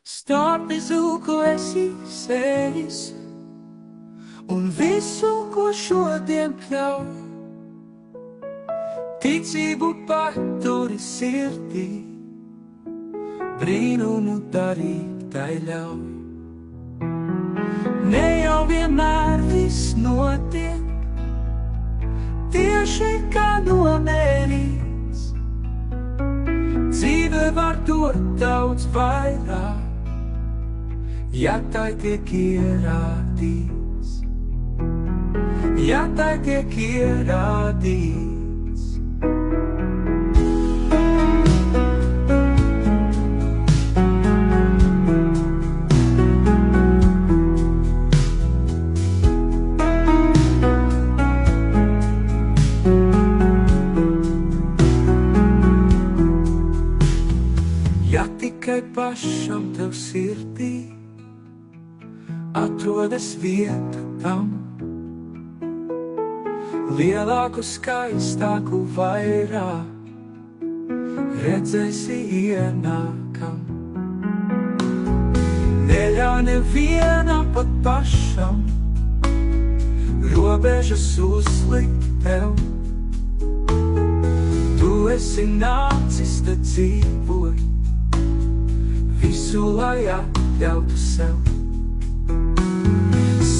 Starp visu, ko esi sējis, un visu, ko šodien pļauj. Ticību paturi sirdī, brīnumu darīt tai ļauj. Ne jau vienmēr viss notiek tieši kā nomērīts. Dzīve var dot daudz vairāk, ja tai tiek ierādīts. Ja tai tiek ierādīts. Ja tikai pašam tev sirdī atrodas vieta tam, lielāku, skaistāku, vairāk redzēsi ienākam. Neļauj nevienam pat pašam robežas uzlikt tev. Tu esi nācis te dzīvot, visu lai atļautu sev.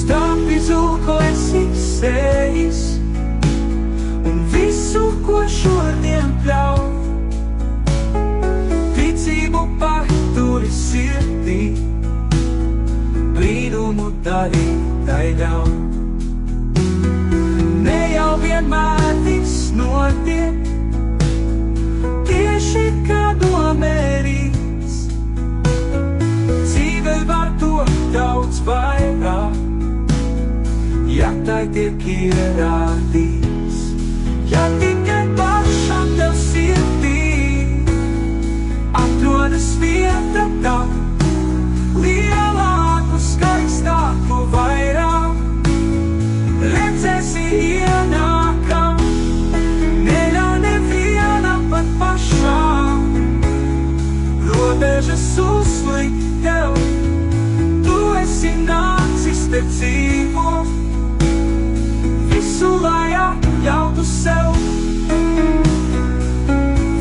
Starp visu, ko esi sējis, un visu, ko šodien pļauj. Ticību paturi sirdī, brīnumu darīt tai ļauj. Ne jau vienmēr viss notiek tieši kā nomērīts. Dzīve var dot daudz vairāk, ja tai tiek ierādīts. Ja tikai pašam tev sirdī atrodas vieta tam, lielāku, skaistāku, vairāk redzēsi ienākam. Neļauj nevienam pat pašam robežas uzlikt tev. Tu esi nācis te dzīvot, visu lai atļautu sev.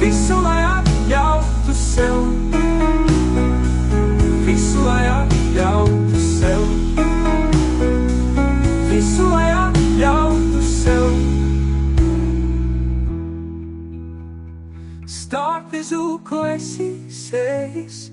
Visu lai atļautu sev. Visu lai atļautu sev. Visu lai atļautu sev. Starp visu, ko esi sējis,